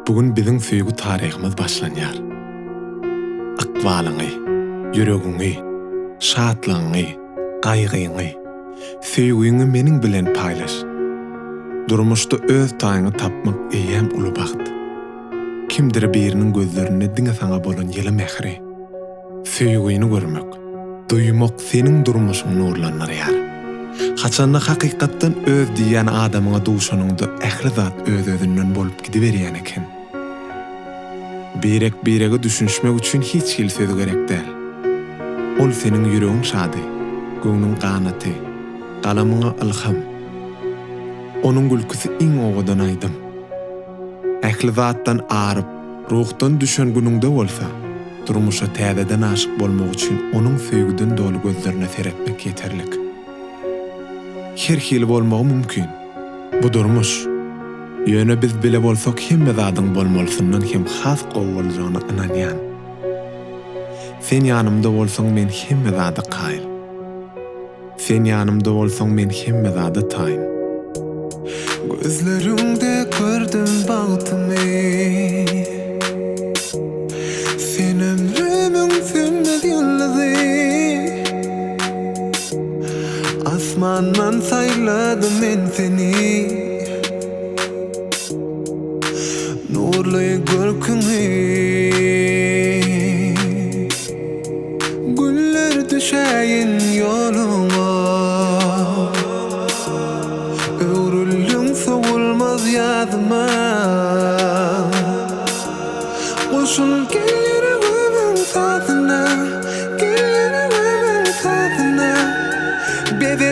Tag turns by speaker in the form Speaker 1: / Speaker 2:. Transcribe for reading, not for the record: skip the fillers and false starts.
Speaker 1: Bugün bizim söýgü taryhymyz başlanýar. Akbalyňy, ýüregiňi, şatlygyňy, gaýgyňy, söýgüňi meniň bilen paýlaş. Durmuşda öz taýyňy tapmak eýem uly baht. Kimdir biriniň gözlerine diňe saňa bolan ýyly mehri. Söýgüni görmek, duýmak seniň durmuşyň nurlanýar. Haçanda hakykatdan öz diýen adamyňa duşanyňda ähli zat öz-özünden bolup gidiberýän eken. Birege düşünmek üçin hiç hil sözi gerek däl. Ol seniň ýüregiň şady, göňüň ganaty, galamyňa ilham. Onuň gülküsi iň owadan aýdym. Ähli zatdan aryp, ruhdan düşen günüňde bolsa, durmuşa täzeden aşyk bolmak üçin onuň söýgüden doly gözlerine seretmek ýeterlik. Her hili bolmagy mümkin. Bu durmuş. Ýöne biz bile bolsak hemme zadyň bolmalysyndan hem has gowy boljagyna inanýan. Sen ýanymda bolsaň men hemme zady gaýl. Sen ýanymda bolsaň men hemme zady taýyn. Gözlerimde gördüm bagtymy. Sen ömrümün sönmez ýyldyzy. Asmandan saýladym men seni. Nurly görküňi. Güller düşäýin ýoluma. Öwrüldüň sowulmaz ýazyma. Goşul gelýär satyna, gelýär satyna. Bebe